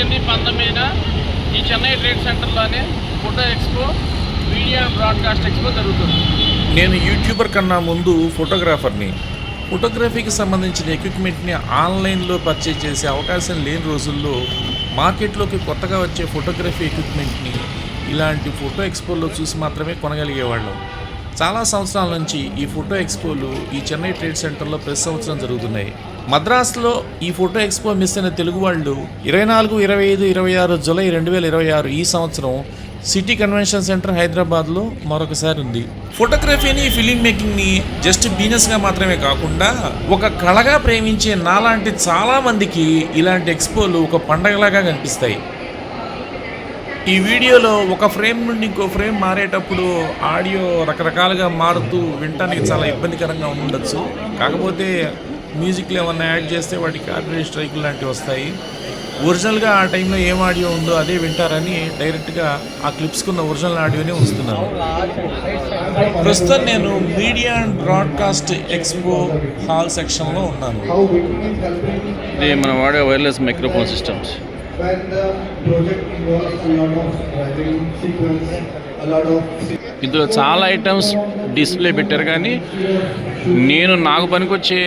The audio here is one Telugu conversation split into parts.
18-19 ఈ చెన్నై ట్రేడ్ సెంటర్లోనే photo expo media broadcast expo జరుగుతుంది. నేను యూట్యూబర్ కన్నా ముందు ఫోటోగ్రాఫర్ని. ఫోటోగ్రఫీకి సంబంధించిన ఎక్విప్మెంట్ని ఆన్లైన్లో పర్చేజ్ చేసే అవకాశం లేని రోజుల్లో మార్కెట్లోకి కొత్తగా వచ్చే ఫోటోగ్రఫీ ఎక్విప్మెంట్ని ఇలాంటి ఫోటో ఎక్స్పోలో చూసి మాత్రమే కొనగలిగేవాళ్ళం. చాలా సంవత్సరాల నుంచి ఈ ఫోటో ఎక్స్పోలు ఈ చెన్నై ట్రేడ్ సెంటర్లో ప్రతి సంవత్సరం జరుగుతున్నాయి. మద్రాసులో ఈ ఫోటో ఎక్స్పో మిస్ అయిన తెలుగు వాళ్ళు 24, 25, 26 జూలై 2026 ఈ సంవత్సరం సిటీ కన్వెన్షన్ సెంటర్ హైదరాబాద్లో మరొకసారి ఉంది. ఫోటోగ్రఫీని, ఫిలిం మేకింగ్ని జస్ట్ బిజినెస్గా మాత్రమే కాకుండా ఒక కళగా ప్రేమించే నాలాంటి చాలామందికి ఇలాంటి ఎక్స్పోలు ఒక పండగలాగా కనిపిస్తాయి. ఈ వీడియోలో ఒక ఫ్రేమ్ నుండి ఇంకో ఫ్రేమ్ మారేటప్పుడు ఆడియో రకరకాలుగా మారుతూ వినటానికి చాలా ఇబ్బందికరంగా ఉండొచ్చు. కాకపోతే మ్యూజిక్లో ఏమన్నా యాడ్ చేస్తే వాటికి కాపీరైట్ స్ట్రైకులు లాంటివి వస్తాయి. ఒరిజినల్గా ఆ టైంలో ఏం ఆడియో ఉందో అదే వింటారని డైరెక్ట్గా ఆ క్లిప్స్కున్న ఒరిజినల్ ఆడియోనే ఉంచుతున్నాను. ప్రస్తుతం నేను media and broadcast expo hall సెక్షన్లో ఉన్నాను. ఇది మనం వాడే వైర్లెస్ మైక్రోఫోన్ సిస్టమ్స్. ఇందులో చాలా ఐటమ్స్ డిస్ప్లే పెట్టారు, కానీ నాకు పనికొచ్చే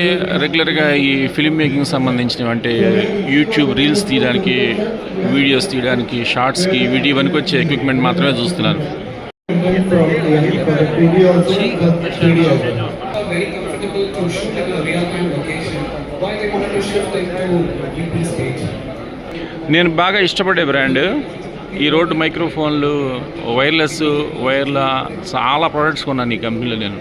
రెగ్యులర్గా ఈ ఫిల్మ్ మేకింగ్ సంబంధించినవి అంటే యూట్యూబ్ రీల్స్ తీయడానికి, వీడియోస్ తీయడానికి, షార్ట్స్కి వీడియో పనికొచ్చే ఎక్విప్మెంట్ మాత్రమే చూస్తున్నాను. నేను బాగా ఇష్టపడే బ్రాండ్ ఈ రోడ్ మైక్రోఫోన్లు, వైర్లెస్, వైర్ల చాలా ప్రోడక్ట్స్ కొన్నాను ఈ కంపెనీలో నేను.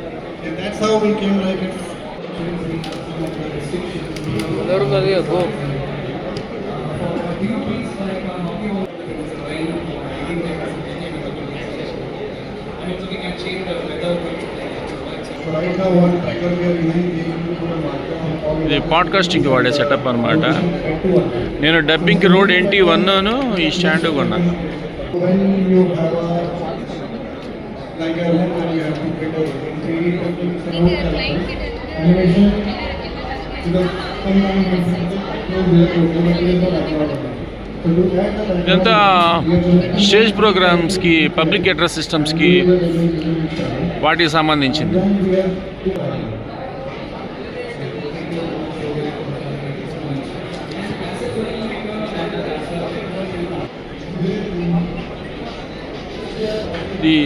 ఇది పాడ్కాస్టింగ్కి వాడే సెటప్ అనమాట. నేను డబ్బింగ్కి రోడ్ NT1 ఈ స్టాండ్ కొన్నాను. ఇదంతా స్టేజ్ ప్రోగ్రామ్స్కి, పబ్లిక్ అడ్రస్ సిస్టమ్స్కి వాటికి సంబంధించింది. ఇది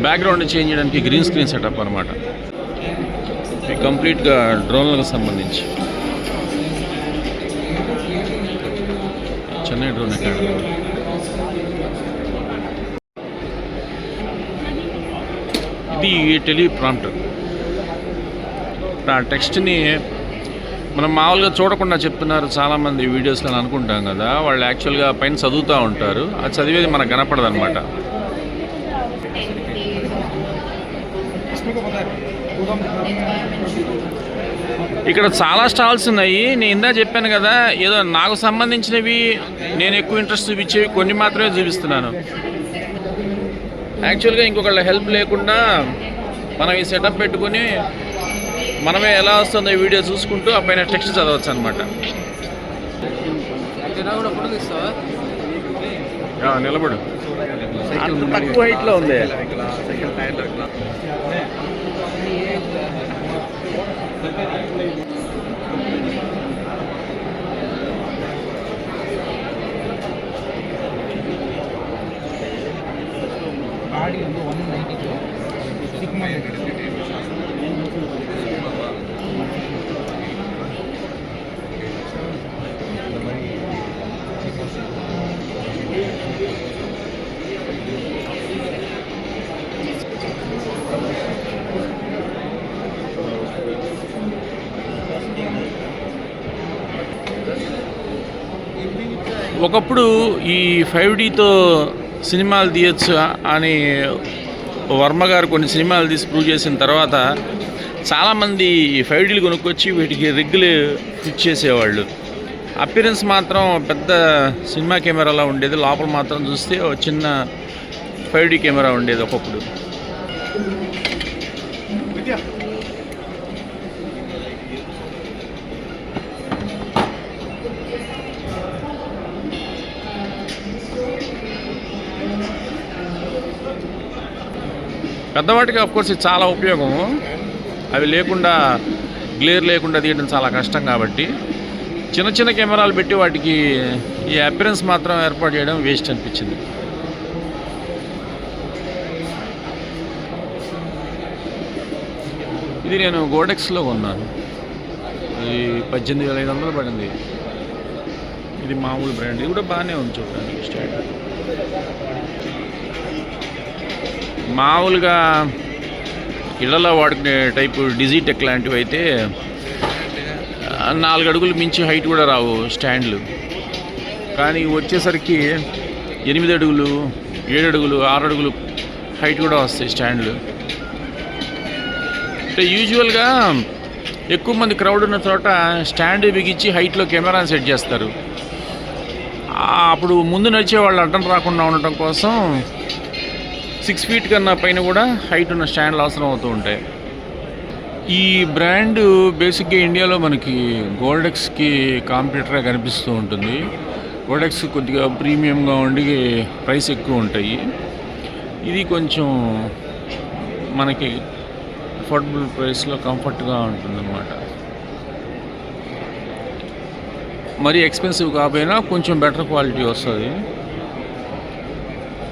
బ్యాక్గ్రౌండ్ చేంజ్ చేయడానికి గ్రీన్ స్క్రీన్ సెటప్ అనమాట. ఇది కంప్లీట్గా డ్రోన్లకు సంబంధించి. Chennai drone academy. ఇది టెలిప్రాంప్టర్. ఆ టెక్స్ట్ని మనం మామూలుగా చూడకుండా చెప్తున్నారు చాలామంది వీడియోస్లో అనుకుంటాం కదా, వాళ్ళు యాక్చువల్గా పైన చదువుతూ ఉంటారు. అది చదివేది మనకు కనపడదు అనమాట. ఇక్కడ చాలా స్టాల్స్ ఉన్నాయి. నేను ఇందా చెప్పాను కదా, ఏదో నాకు సంబంధించినవి, నేను ఎక్కువ ఇంట్రెస్ట్ చూపించేవి కొన్ని మాత్రమే చూపిస్తున్నాను. యాక్చువల్గా ఇంకొకళ్ళ హెల్ప్ లేకుండా మనం ఈ సెటప్ పెట్టుకుని మనమే ఎలా వస్తుందో ఈ వీడియో చూసుకుంటూ ఆ పైన టెక్స్ట్ చదవచ్చు అనమాట. నిలబడు. తక్కువ హైట్లో ఉంది. ఒకప్పుడు ఈ 5Dతో సినిమాలు తీయచ్చు అని వర్మ గారు కొన్ని సినిమాలు తీసి ప్రూవ్ చేసిన తర్వాత చాలామంది 5Dలు కొనుక్కొచ్చి వీటికి రిగ్గులు ఫిట్ చేసేవాళ్ళు. అపిరెన్స్ మాత్రం పెద్ద సినిమా కెమెరాలా ఉండేది, లోపల మాత్రం చూస్తే ఒక చిన్న 5D కెమెరా ఉండేది ఒకప్పుడు. పెద్దవాటికి ఆఫ్కోర్స్ ఇది చాలా ఉపయోగం. అవి లేకుండా గ్లేర్ లేకుండా తీయడం చాలా కష్టం కాబట్టి చిన్న చిన్న కెమెరాలు పెట్టి వాటికి ఈ అపిరెన్స్ మాత్రం ఏర్పాటు చేయడం వేస్ట్ అనిపించింది. ఇది నేను గోడెక్స్లో కొన్నాను. ఇది 18,500 పడింది. ఇది మామూలు బ్రాండ్. ఇది కూడా బాగానే ఉంది చూడండి. స్టాండ్ మామూలుగా ఇళ్లలో వాడుకునే టైపు డిజిటెక్ లాంటివి అయితే 4 అడుగులు మించి హైట్ కూడా రావు స్టాండ్లు. కానీ వచ్చేసరికి 8 అడుగులు, 7 అడుగులు, 6 అడుగులు హైట్ కూడా వస్తాయి స్టాండ్లు. అంటే యూజువల్గా ఎక్కువ మంది క్రౌడ్ ఉన్న చోట స్టాండ్ బిగించి హైట్లో కెమెరాని సెట్ చేస్తారు. అప్పుడు ముందు నడిచే వాళ్ళు అడ్డం రాకుండా ఉండటం కోసం 6 ఫీట్ కన్నా పైన కూడా హైట్ ఉన్న స్టాండ్లు అవసరం అవుతూ ఉంటాయి. ఈ బ్రాండ్ బేసిక్గా ఇండియాలో మనకి గోల్డెక్స్కి కాంపిటీటర్గా కనిపిస్తూ ఉంటుంది. గోల్డెక్స్ కొద్దిగా ప్రీమియంగా ఉండి ప్రైస్ ఎక్కువ ఉంటాయి. ఇది కొంచెం మనకి అఫోర్డబుల్ ప్రైస్లో కంఫర్ట్గా ఉంటుందన్నమాట. మరీ ఎక్స్పెన్సివ్ కాకపోయినా కొంచెం బెటర్ క్వాలిటీ వస్తుంది.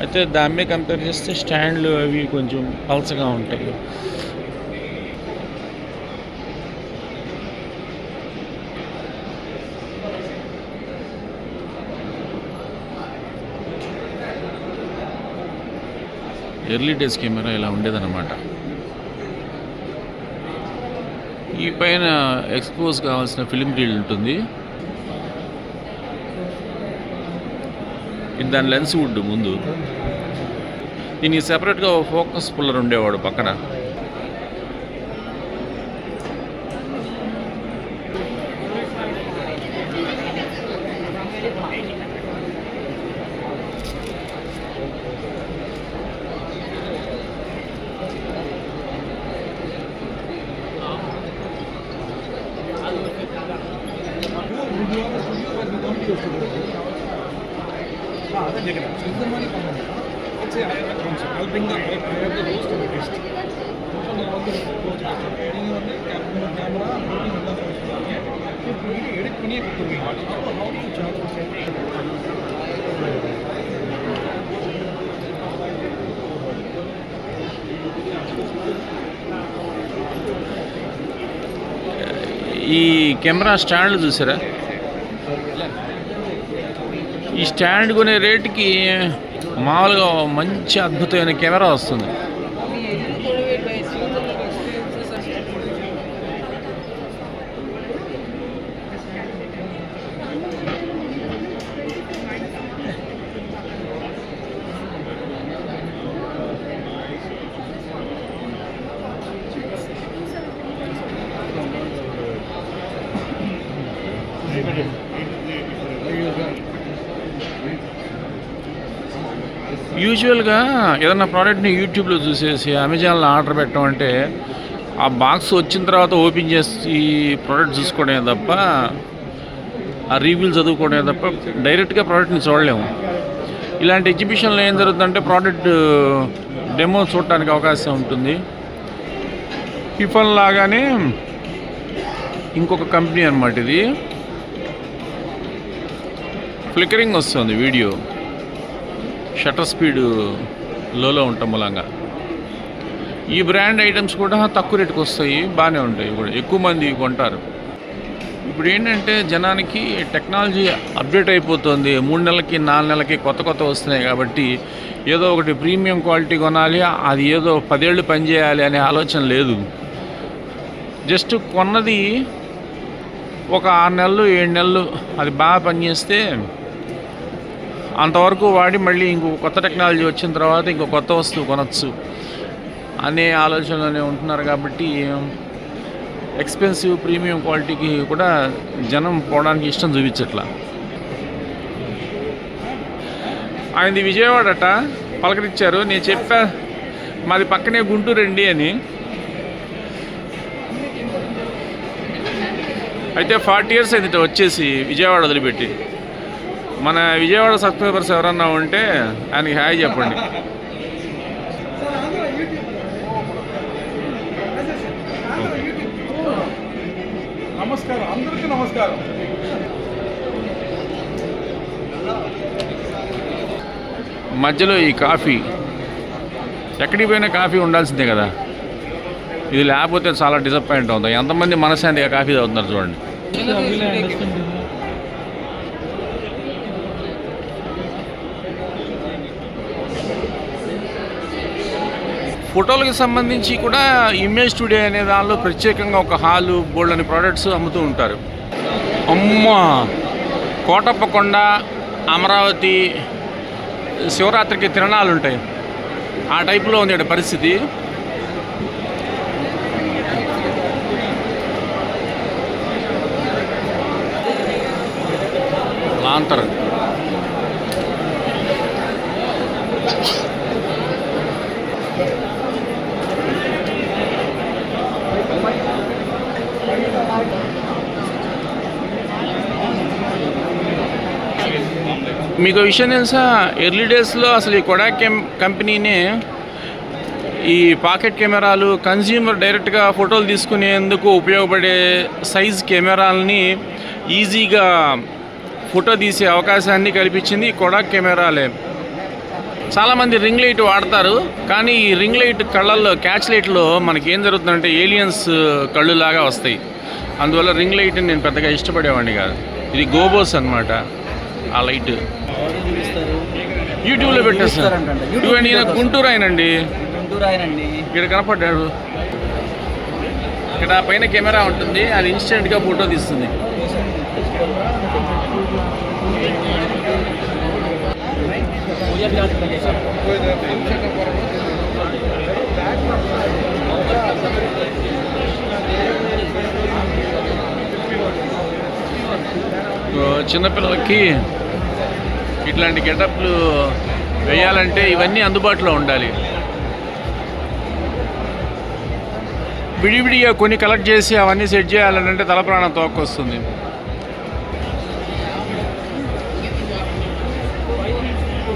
అయితే దాన్ని కంపేర్ చేస్తే స్టాండ్లు అవి కొంచెం పల్చగా ఉంటాయి. ఎర్లీ డేస్ కెమెరా ఇలా ఉండేదన్నమాట. ఈ పైన ఎక్స్పోజ్ కావాల్సిన ఫిలిం రీల్ ఉంటుంది. ఇది దాని లెన్స్ వుడ్ ముందు. దీనికి సెపరేట్గా ఫోకస్ పుల్లర్ ఉండేవాడు పక్కన. I'll bring the host to the list. Camera, edit பண்ணி கொடுத்துருவீங்க. How do you charge for it? ఈ కెమెరా స్టాండ్లు చూసారా? ఈ స్టాండ్ కొనే రేటుకి మామూలుగా మంచి అద్భుతమైన కెమెరా వస్తుంది. యూజువల్గా ఏదన్నా ప్రోడక్ట్ని యూట్యూబ్లో చూసేసి అమెజాన్లో ఆర్డర్ పెట్టడం అంటే ఆ బాక్స్ వచ్చిన తర్వాత ఓపెన్ చేసి ప్రోడక్ట్ చూసుకోవడమే తప్ప, ఆ రివ్యూలు చదువుకోవడమే తప్ప డైరెక్ట్గా ప్రోడక్ట్ని చూడలేము. ఇలాంటి ఎగ్జిబిషన్లో ఏం జరుగుతుందంటే ప్రోడక్ట్ డెమో చూడటానికి అవకాశం ఉంటుంది. హిఫన్ లాగానే ఇంకొక కంపెనీ అన్నమాట ఇది. ఫ్లికరింగ్ వస్తుంది వీడియో, షటర్ స్పీడ్ లోలో ఉండటం మూలంగా. ఈ బ్రాండ్ ఐటమ్స్ కూడా తక్కువ రేటుకి వస్తాయి, బాగానే ఉంటాయి కూడా, ఎక్కువ మంది కొంటారు. ఇప్పుడు ఏంటంటే జనానికి టెక్నాలజీ అప్డేట్ అయిపోతుంది. 3 నెలలకి 4 నెలలకి కొత్త వస్తున్నాయి కాబట్టి ఏదో ఒకటి ప్రీమియం క్వాలిటీ కొనాలి, అది ఏదో 10 ఏళ్ళు పనిచేయాలి అనే ఆలోచన లేదు. జస్ట్ కొన్నది ఒక 6 నెలలు 7 నెలలు అది బాగా పనిచేస్తే అంతవరకు వాడి మళ్ళీ ఇంకో కొత్త టెక్నాలజీ వచ్చిన తర్వాత ఇంకో కొత్త వస్తువు కొనచ్చు అనే ఆలోచనలోనే ఉంటున్నారు. కాబట్టి ఎక్స్పెన్సివ్ ప్రీమియం క్వాలిటీకి కూడా జనం పోవడానికి ఇష్టం చూపించట్లా. ఆయనది విజయవాడట, పలకరించారు. నేను చెప్పా మాది పక్కనే గుంటూరు అండి అని. అయితే 40 years అయింది వచ్చేసి విజయవాడ వదిలిపెట్టి. మన విజయవాడ సబ్స్క్రైబర్స్ ఎవరన్నా ఉంటే ఆయనకి హాయ్ చెప్పండి. నమస్కారం, అందరికీ నమస్కారం. మధ్యలో ఈ కాఫీ, ఎక్కడికి పోయినా కాఫీ ఉండాల్సిందే కదా, ఇది లేకపోతే చాలా డిసప్పాయింట్ అవుతాం. ఎంతమంది మనశ్శాంతిగా కాఫీ తాగుతున్నారు చూడండి. ఫోటోలకు సంబంధించి కూడా ఇమేజ్ స్టూడియో అనే దానిలో ప్రత్యేకంగా ఒక హాలు, బోల్డ్ అని ప్రోడక్ట్స్ అమ్ముతూ ఉంటారు. అమ్మా, కోటప్పకొండ, అమరావతి శివరాత్రికి తిరణాలు ఉంటాయి, ఆ టైపులో ఉంది పరిస్థితి. లాంతర్ మీకు విషయం తెలుసా, ఎర్లీ డేస్లో అసలు ఈ కొడాక్ కంపెనీనే ఈ పాకెట్ కెమెరాలు కన్జ్యూమర్ డైరెక్ట్గా ఫోటోలు తీసుకునేందుకు ఉపయోగపడే సైజ్ కెమెరాలని ఈజీగా ఫోటో తీసే అవకాశాన్ని కల్పించింది ఈ కొడాక్ కెమెరాలే. చాలామంది రింగ్ లైట్ వాడతారు, కానీ ఈ రింగ్ లైట్ కళ్ళల్లో, క్యాచ్ లైట్లో మనకి ఏం జరుగుతుందంటే ఏలియన్స్ కళ్ళు లాగా వస్తాయి. అందువల్ల రింగ్ లైట్ని నేను పెద్దగా ఇష్టపడేవాడిని కాదు. ఇది గోబోస్ అన్నమాట. ఆ లైట్ యూట్యూబ్లో పెట్టేస్తారు. ఇవన్నీ గుంటూరు ఆయనండి, ఇక్కడ కనపడ్డాడు. ఇక్కడ పైన కెమెరా ఉంటుంది, అది ఇన్స్టెంట్గా ఫోటో తీస్తుంది. చిన్నపిల్లలకి ఇట్లాంటి గెటప్లు వేయాలంటే ఇవన్నీ అందుబాటులో ఉండాలి. విడివిడిగా కొన్ని కలెక్ట్ చేసి అవన్నీ సెట్ చేయాలంటే తల ప్రాణం తోక్కొస్తుంది.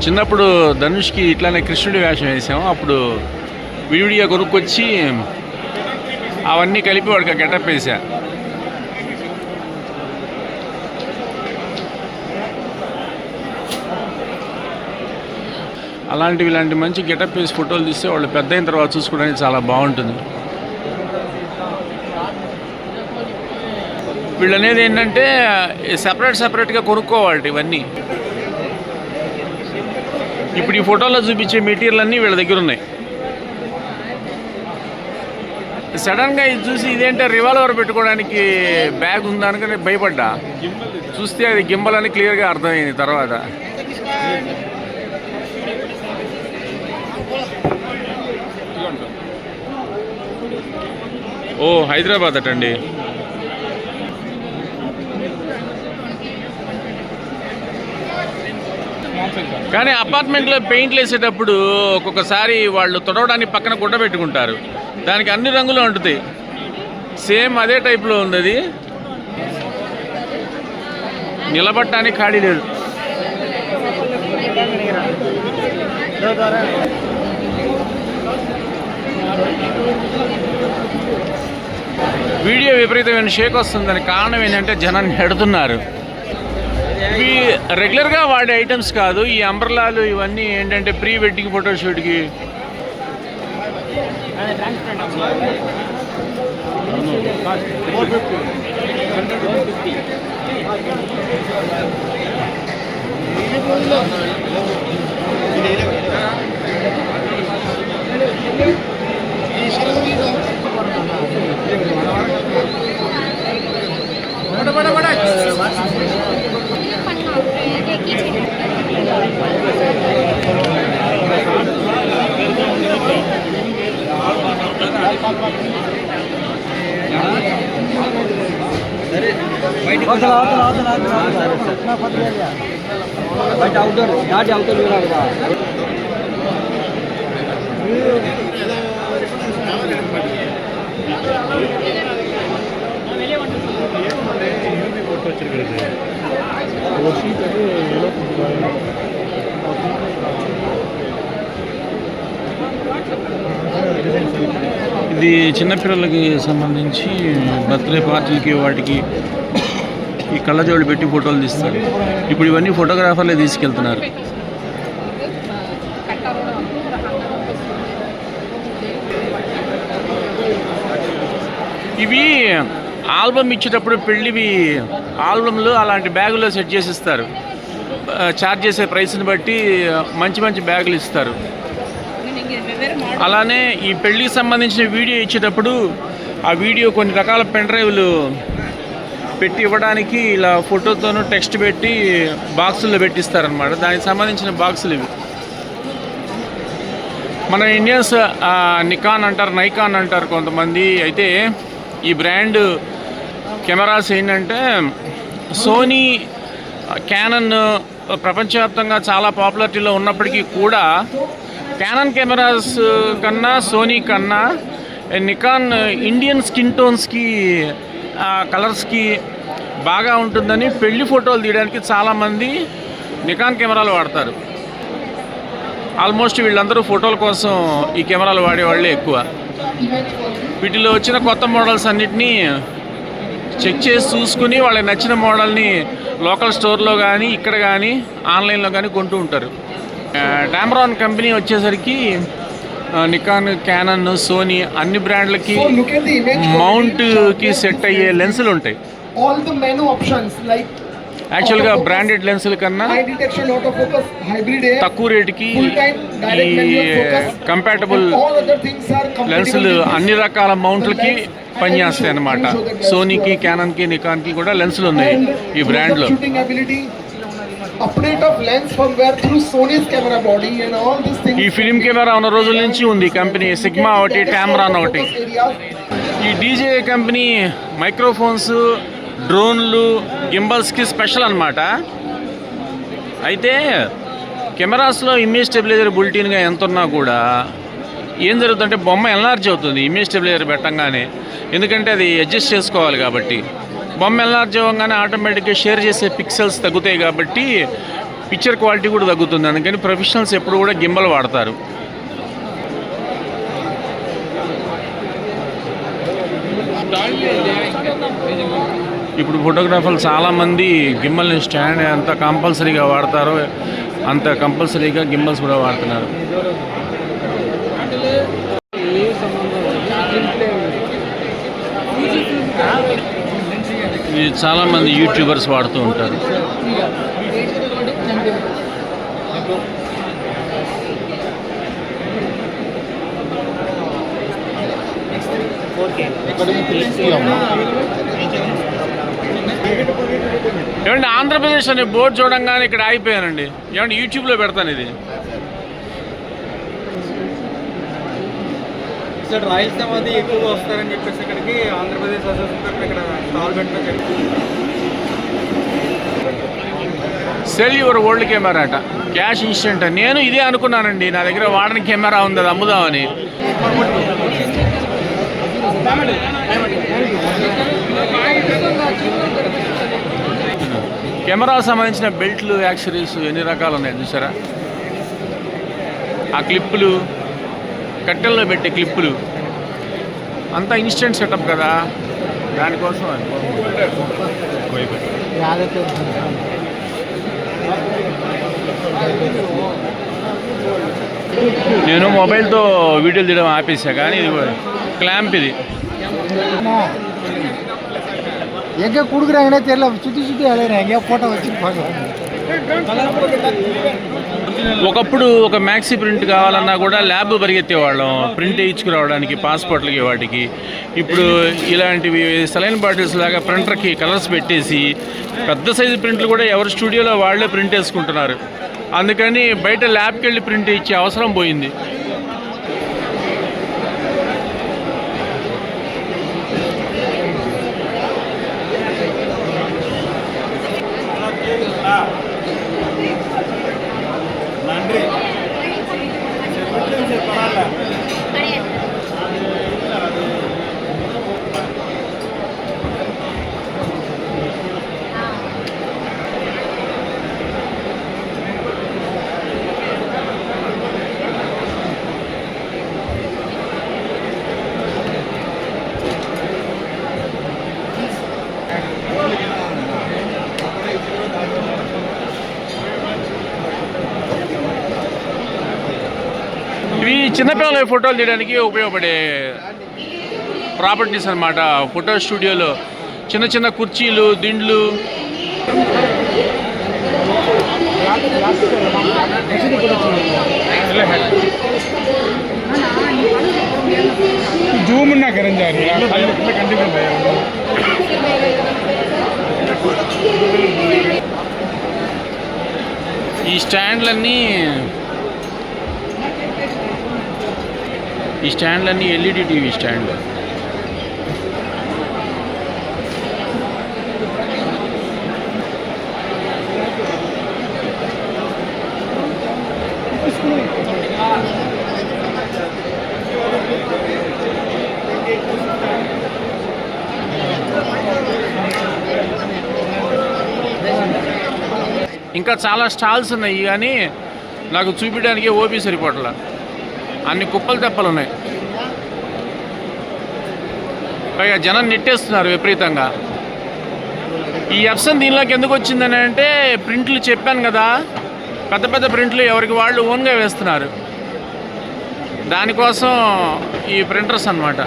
చిన్నప్పుడు ధనుష్కి ఇట్లానే కృష్ణుడి వేషం వేసాం. అప్పుడు విడివిడిగా కొనుక్కొచ్చి అవన్నీ కలిపి వాడికి గెటప్ వేసా. ఇలాంటి మంచి గెటప్ వేసి ఫోటోలు తీస్తే వాళ్ళు పెద్ద అయిన తర్వాత చూసుకోవడానికి చాలా బాగుంటుంది. వీళ్ళు అనేది ఏంటంటే సెపరేట్గా కొనుక్కోవాలి ఇవన్నీ. ఇప్పుడు ఈ ఫోటోలో చూపించే మెటీరియల్ అన్నీ వీళ్ళ దగ్గర ఉన్నాయి. సడన్గా ఇది చూసి ఇదేంటే రివాల్వర్ పెట్టుకోవడానికి బ్యాగ్ ఉందా అనుకుని భయపడ్డా. చూస్తే అది గింబల్ అని క్లియర్గా అర్థమైంది తర్వాత. ఓ, హైదరాబాద్ అటండి. కానీ అపార్ట్మెంట్లో పెయింట్లు వేసేటప్పుడు ఒక్కొక్కసారి వాళ్ళు తొడవడానికి పక్కన గుడ్డ పెట్టుకుంటారు. దానికి అన్ని రంగులు అంటుతాయి. సేమ్ అదే టైప్లో ఉంది అది. నిలబడటానికి ఖాళీ లేదు. వీడియో విపరీతమైన షేక్ వస్తుంది. దానికి కారణం ఏంటంటే జనాన్ని నెడుతున్నారు. ఇవి రెగ్యులర్గా వాడే ఐటమ్స్ కాదు. ఈ అంబ్రలాలు ఇవన్నీ ఏంటంటే ప్రీ వెడ్డింగ్ ఫోటోషూట్కి. బయట అవుట్డోర్ దాటి అవుతారు. ఇది చిన్నపిల్లలకి సంబంధించి బర్త్డే పార్టీలకి వాటికి ఈ కళ్ళజోళ్ళు పెట్టి ఫోటోలు తీస్తారు. ఇప్పుడు ఇవన్నీ ఫోటోగ్రాఫర్లే తీసుకెళ్తున్నారు. ఇవి ఆల్బమ్ ఇచ్చేటప్పుడు పెళ్ళివి ఆల్బమ్లు అలాంటి బ్యాగులో సెట్ చేసి ఇస్తారు. ఛార్జ్ చేసే ప్రైస్ని బట్టి మంచి మంచి బ్యాగులు ఇస్తారు. అలానే ఈ పెళ్ళికి సంబంధించిన వీడియో ఇచ్చేటప్పుడు ఆ వీడియో కొన్ని రకాల పెన్ డ్రైవ్లు పెట్టి ఇవ్వడానికి ఇలా ఫోటోతోనూ టెక్స్ట్ పెట్టి బాక్సుల్లో పెట్టిస్తారనమాట. దానికి సంబంధించిన బాక్సులు ఇవి. మన ఇండియన్స్ నికాన్ అంటారు, నైకాన్ అంటారు కొంతమంది. అయితే ఈ బ్రాండ్ కెమెరాస్ ఏంటంటే సోనీ, క్యానన్ ప్రపంచవ్యాప్తంగా చాలా పాపులారిటీలో ఉన్నప్పటికీ కూడా క్యానన్ కెమెరాస్ కన్నా, సోనీ కన్నా నికాన్ ఇండియన్ స్కిన్ టోన్స్కి, కలర్స్కి బాగా ఉంటుందని పెళ్లి ఫోటోలు తీయడానికి చాలామంది నికాన్ కెమెరాలు వాడతారు. ఆల్మోస్ట్ వీళ్ళందరూ ఫోటోల కోసం ఈ కెమెరాలు వాడేవాళ్ళే ఎక్కువ. వీటిలో వచ్చిన కొత్త మోడల్స్ అన్నిటినీ చెక్ చేసి చూసుకుని వాళ్ళకి నచ్చిన మోడల్ని లోకల్ స్టోర్లో కానీ, ఇక్కడ కానీ, ఆన్లైన్లో కానీ కొంటూ ఉంటారు. టామ్రాన్ కంపెనీ వచ్చేసరికి నికాన్, క్యానన్, సోనీ అన్ని బ్రాండ్లకి మౌంట్కి సెట్ అయ్యే లెన్సులు ఉంటాయి. యాక్చువల్గా బ్రాండెడ్ లెన్సుల కన్నా తక్కువ రేటుకి ఈ కంపాటబుల్ లెన్సులు అన్ని రకాల మౌంట్లకి పనిచేస్తాయి అన్నమాట. సోనీకి, క్యానన్కి, నికాన్కి కూడా లెన్సులు ఉన్నాయి ఈ బ్రాండ్లో. ఈ ఫిలిం కెమెరా ఉన్న రోజుల నుంచి ఉంది కంపెనీ. సిగ్మా ఒకటి, టామ్రాన్ ఒకటి. ఈ డీజే కంపెనీ మైక్రోఫోన్స్, డ్రోన్లు, గింబల్స్కి స్పెషల్ అన్నమాట. అయితే కెమెరాస్లో ఇమేజ్ స్టెబిలైజర్ బుల్టిన్గా ఎంత ఉన్నా కూడా ఏం జరుగుతుందంటే బొమ్మ ఎన్లార్జ్ అవుతుంది ఇమేజ్ స్టెబిలైజర్ పెట్టంగానే. ఎందుకంటే అది అడ్జస్ట్ చేసుకోవాలి కాబట్టి. బొమ్మ ఎన్లార్జ్ అవ్వగానే ఆటోమేటిక్గా షేర్ చేసే పిక్సెల్స్ తగ్గుతాయి కాబట్టి పిక్చర్ క్వాలిటీ కూడా తగ్గుతుంది. అందుకని ప్రొఫెషనల్స్ ఎప్పుడు కూడా గింబల్ వాడతారు. ఇప్పుడు ఫోటోగ్రాఫర్లు చాలామంది గిమ్మల్ని స్టాండ్ ఎంత కంపల్సరీగా వాడతారో అంత కంపల్సరీగా గిమ్మల్స్ కూడా వాడుతున్నారు. ఇది చాలామంది యూట్యూబర్స్ వాడుతూ ఉంటారు. ఏమండి ఆంధ్రప్రదేశ్ అనే బోర్డు చూడంగానే ఇక్కడ ఆగిపోయానండి. ఏమంటే యూట్యూబ్లో పెడతాను ఇది. సార్ రాయలసీమ అది ఎక్కువగా వస్తారని చెప్పేసి ఇక్కడికి ఆంధ్రప్రదేశ్ అసోసియేషన్ ఇక్కడ స్టాల్ పెట్టడం. సెల్ యువర్ ఓల్డ్ కెమెరా అట, క్యాష్ ఇన్స్టెంట్. నేను ఇదే అనుకున్నానండి, నా దగ్గర వాడని కెమెరా ఉంది అది అమ్ముదామని. కెమెరా సంబంధించిన బెల్ట్లు, యాక్సరీస్ ఎన్ని రకాలు ఉన్నాయి చూసారా. ఆ క్లిప్పులు, కట్టెల్లో పెట్టే క్లిప్పులు అంతా ఇన్స్టెంట్ సెటప్ కదా, దానికోసం నేను మొబైల్తో వీడియోలు తీయడం ఆపేసా. కానీ ఇది క్లాంప్, ఇది எங்கே கொடுக்குறாங்கன்னே தெரியல. சுற்றி சுற்றி அலையிறாங்க ஃபோட்டோ வச்சு பார்க்கலாம். ఒకప్పుడు ఒక మ్యాక్సీ ప్రింట్ కావాలన్నా కూడా ల్యాబ్ పరిగెత్తేవాళ్ళం ప్రింట్ వేయించుకురావడానికి, పాస్పోర్ట్లకి వాటికి. ఇప్పుడు ఇలాంటివి సెలైన్ బాటిల్స్ లాగా ప్రింటర్కి కలర్స్ పెట్టేసి పెద్ద సైజు ప్రింట్లు కూడా ఎవరి స్టూడియోలో వాళ్ళే ప్రింట్ వేసుకుంటున్నారు. అందుకని బయట ల్యాబ్కి వెళ్ళి ప్రింట్ ఇచ్చే అవసరం పోయింది. ఇవి చిన్నపిల్లల ఫోటోలు తీయడానికి ఉపయోగపడే ప్రాపర్టీస్ అన్నమాట. ఫోటో స్టూడియోలో చిన్న చిన్న కుర్చీలు, దిండ్లు. जूम ना करें जा रही है कंटिन्यू ఈ స్టాండ్లన్నీ ఎల్ఈడి టీవీ స్టాండ్. ఇంకా చాలా స్టాల్స్ ఉన్నాయి కానీ నాకు చూపించడానికి ఓపీ సరిపోవట్లా, అన్ని కుప్పలు తెప్పలు ఉన్నాయి. పైగా జనం నెట్టేస్తున్నారు విపరీతంగా. ఈ ఎప్సన్ దీనిలోకి ఎందుకు వచ్చిందని అంటే ప్రింట్లు చెప్పాను కదా, పెద్ద పెద్ద ప్రింట్లు ఎవరికి వాళ్ళు ఓన్గా వేస్తున్నారు. దానికోసం ఈ ప్రింటర్స్ అన్నమాట.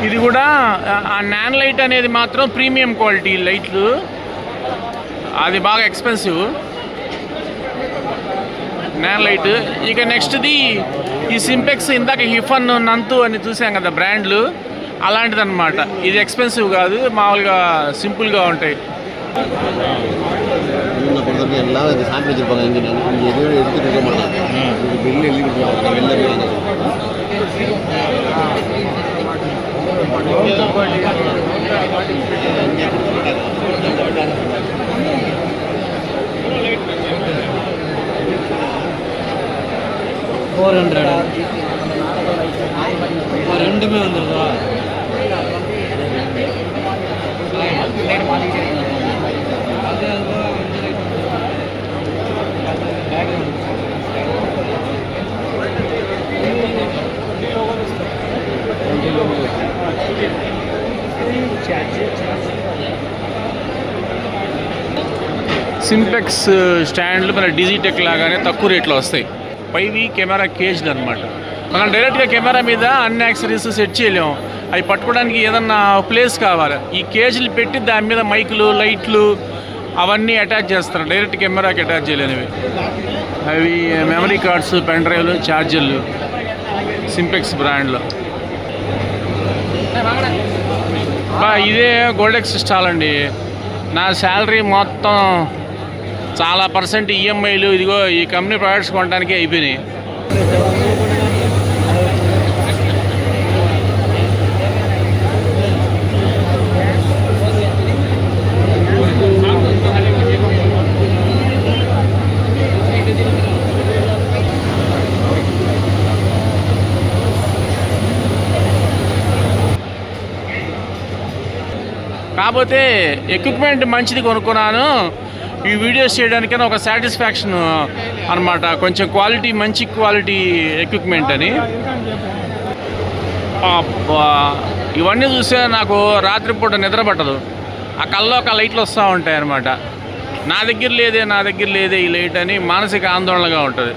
ఇది కూడా ఆ నాన్ లైట్ అనేది మాత్రం ప్రీమియం క్వాలిటీ లైట్లు, అది బాగా ఎక్స్పెన్సివ్ నాన్ లైట్. ఇక నెక్స్ట్ది ఈ సింపెక్స్, ఇందాక హిఫన్, నంతు అని చూసాం కదా బ్రాండ్లు, అలాంటిది అనమాట. ఇది ఎక్స్పెన్సివ్ కాదు, మామూలుగా సింపుల్గా ఉంటాయి. எல்லாம் சாமி வச்சிருப்பாங்க. இங்கே இங்கே எதுவும் எடுத்துட்டு இருக்க மாட்டாங்க. வெளில எழுதிட்டு வெளில ரெண்டுமே வந்துருதா? సింపెక్స్ స్టాండ్లు మన డిజిటెక్ లాగానే తక్కువ రేట్లో వస్తాయి. పైవి కెమెరా కేజ్లు అనమాట. మనం డైరెక్ట్గా కెమెరా మీద అన్ని యాక్సరీస్ సెట్ చేయలేము, అవి పట్టుకోవడానికి ఏదన్నా ప్లేస్ కావాలి. ఈ కేజ్లు పెట్టి దాని మీద మైకులు, లైట్లు అవన్నీ అటాచ్ చేస్తారు, డైరెక్ట్ కెమెరాకి అటాచ్ చేయలేనివి. అవి మెమరీ కార్డ్స్, పెన్ డ్రైవ్లు, ఛార్జర్లు సింపెక్స్ బ్రాండ్లో. ఇదే గోల్డెక్స్ స్టాల్ అండి. నా శాలరీ మొత్తం చాలా పర్సెంట్ ఈఎంఐలు ఇదిగో ఈ కంపెనీ ప్రొడక్ట్స్ కొనడానికి అయిపోయినాయి. కాకపోతే ఎక్విప్మెంట్ మంచిది కొనుక్కున్నాను, ఈ వీడియోస్ చేయడానికైనా ఒక సాటిస్ఫాక్షన్ అనమాట. కొంచెం క్వాలిటీ, మంచి క్వాలిటీ ఎక్విప్మెంట్ అని. ఇవన్నీ చూస్తే నాకు రాత్రిపూట నిద్ర పట్టదు. ఆ కల్లో ఒక లైట్లు వస్తూ ఉంటాయి అన్నమాట. నా దగ్గర లేదే ఈ లైట్ అని మానసిక ఆందోళనగా ఉంటుంది.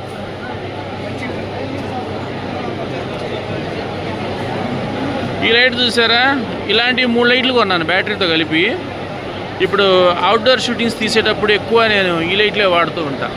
ఈ లైట్ చూసారా, ఇలాంటి 3 లైట్లు కొన్నాను బ్యాటరీతో కలిపి. ఇప్పుడు అవుట్డోర్ షూటింగ్స్ తీసేటప్పుడు ఎక్కువ నేను ఈ లైట్లే వాడుతూ ఉంటా.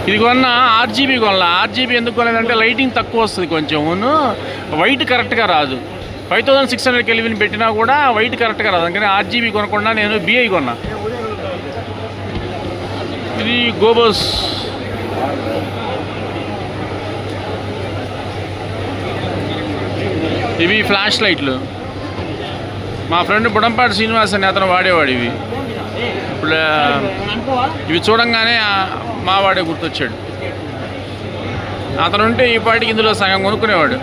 ఇది కొన్న ఆర్జీబీ కొనాలి. ఆర్జీబీ ఎందుకు కొనేదంటే లైటింగ్ తక్కువ వస్తుంది, కొంచెం వైట్ కరెక్ట్గా రాదు. 5600 కెల్విన్ పెట్టినా కూడా వైట్ కరెక్ట్గా రాదు. అందుకని ఆర్జీబీ కొనకుండా నేను బిఐ కొన్నా. ఇది గోబోస్ ఇవి ఫ్లాష్ లైట్లు. మా ఫ్రెండ్ బుడంపాటి శ్రీనివాస్ అని అతను వాడేవాడు ఇవి. ఇప్పుడు ఇవి చూడంగానే మా వాడే గుర్తొచ్చాడు. అతను ఉంటే ఈ పాటికి ఇందులో సగం కొనుక్కునేవాడు.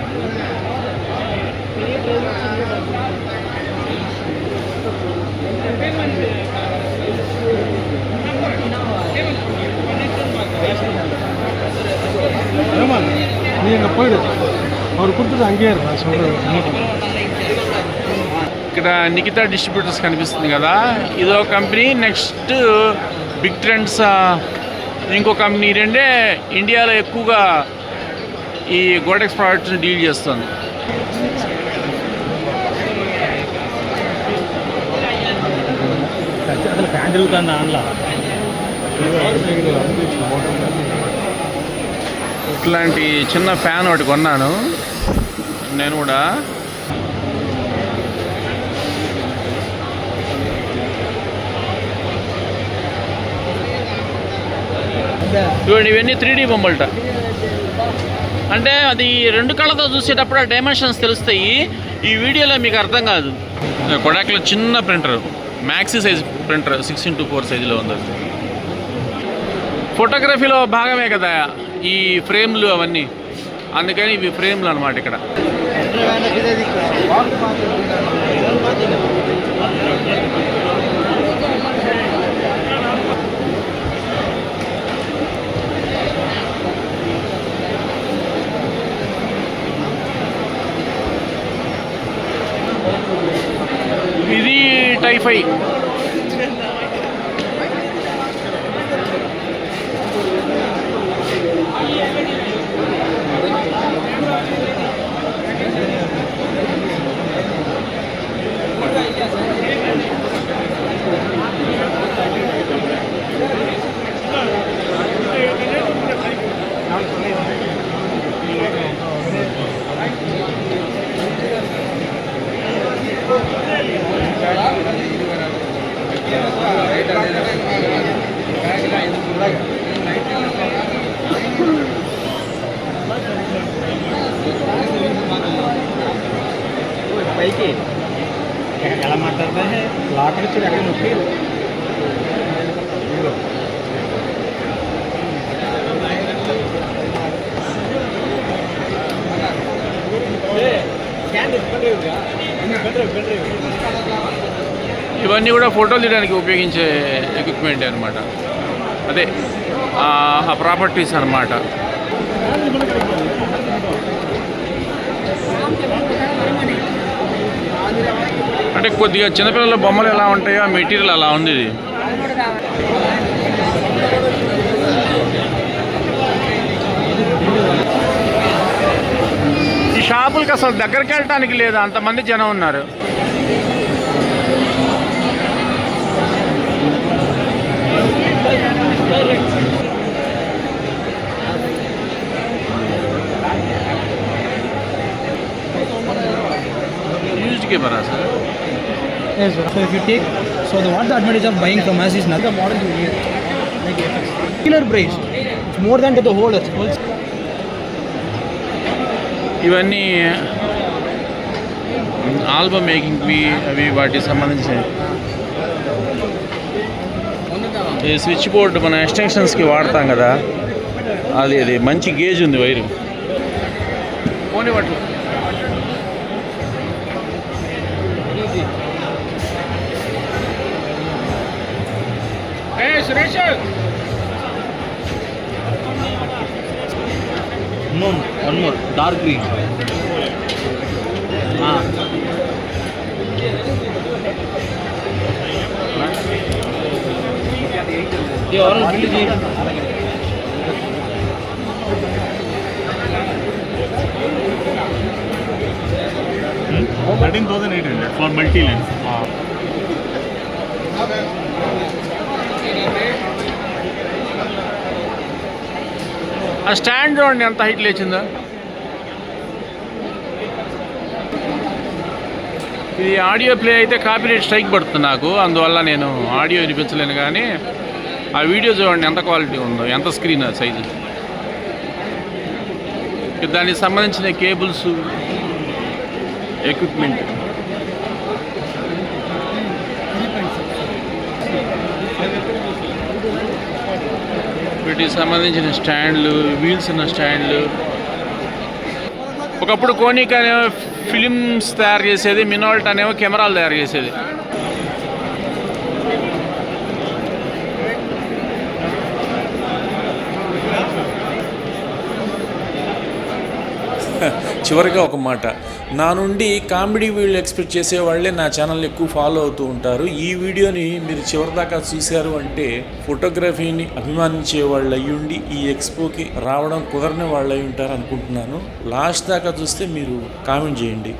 நீ அங்கே போயிடு, அவர் கொடுத்துட்டு அங்கேயே நான் சொல்கிறேன். ఇక్కడ నికితా డిస్ట్రిబ్యూటర్స్ కనిపిస్తుంది కదా, ఇదో కంపెనీ. నెక్స్ట్ బిగ్ ట్రెండ్స్ ఇంకో కంపెనీ. రెండే ఇండియాలో ఎక్కువగా ఈ గోడెక్స్ ప్రోడక్ట్స్ని డీల్ చేస్తుంది. అసలు ఫ్యాన్ తిరుగుతుంది ఆన్లో. ఇట్లాంటి చిన్న ఫ్యాన్ ఒకటి కొన్నాను నేను కూడా. చూడండి, ఇవన్నీ 3D బొమ్మలట. అంటే అది రెండు కళ్ళతో చూసేటప్పుడు ఆ డైమెన్షన్స్ తెలుస్తాయి, ఈ వీడియోలో మీకు అర్థం కాదు. కొడాక్లో చిన్న printer, maxi size printer, 6x4 సైజులో ఉంది. ఫోటోగ్రఫీలో భాగమే కదా ఈ ఫ్రేమ్లు అవన్నీ, అందుకని ఇవి ఫ్రేమ్లు అన్నమాట. ఇక్కడ ఇది టైఫై. పైకి ఎలా మాట్లాడతా లాకర్ వచ్చి ఎక్కడ నొప్పి. ఇవన్నీ కూడా ఫోటోలు తీయడానికి ఉపయోగించే ఎక్విప్మెంట్ అనమాట. అదే ఆ ప్రాపర్టీస్ అన్నమాట. అంటే కొద్దిగా చిన్నపిల్లల బొమ్మలు ఎలా ఉంటాయో ఆ మెటీరియల్ అలా ఉంది ఇది. ఈ షాపులకి అసలు దగ్గరికి వెళ్ళటానికి లేదు, అంతమంది జనం ఉన్నారు. Used camera sir. Yes, sir. So if you take, what the advantage of buying from us is not the model you need, like killer price. It's more than to the whole. ఇవన్నీ ఆల్బమ్ మేకింగ్వి అవి వాటికి సంబంధించి ఈ స్విచ్ బోర్డు మన ఎక్స్టెన్షన్స్కి వాడతాం కదా, అది మంచి గేజ్ ఉంది వైరు. పోనీ పట్టు. No, one more dark green. The orange green. 13,800 for multi lens. ఆ స్టాండ్ చూడండి ఎంత హైట్ లేచిందో. ఇది ఆడియో ప్లే అయితే కాపీరైట్ స్ట్రైక్ పడుతుంది నాకు, అందువల్ల నేను ఆడియో వినిపించలేను. కానీ ఆ వీడియో చూడండి ఎంత క్వాలిటీ ఉందో, ఎంత స్క్రీన్ సైజు. దానికి సంబంధించిన కేబుల్స్ ఎక్విప్మెంట్. వీటికి సంబంధించిన స్టాండ్లు, వీల్స్ ఉన్న స్టాండ్లు. ఒకప్పుడు కోనిక్ అనేమో ఫిలిమ్స్ తయారు చేసేది, మినాల్ట్ అనేమో కెమెరాలు తయారు చేసేది. చివరిగా ఒక మాట, నా నుండి కామెడీ వీడియోలు ఎక్స్పెక్ట్ చేసే వాళ్ళే నా ఛానల్ ఎక్కువ ఫాలో అవుతూ ఉంటారు. ఈ వీడియోని మీరు చివరిదాకా చూశారు అంటే ఫోటోగ్రఫీని అభిమానించే వాళ్ళు అయ్యుండి ఈ ఎక్స్పోకి రావడం కుదరని వాళ్ళు అయి ఉంటారు అనుకుంటున్నాను. లాస్ట్ దాకా చూస్తే మీరు కామెంట్ చేయండి.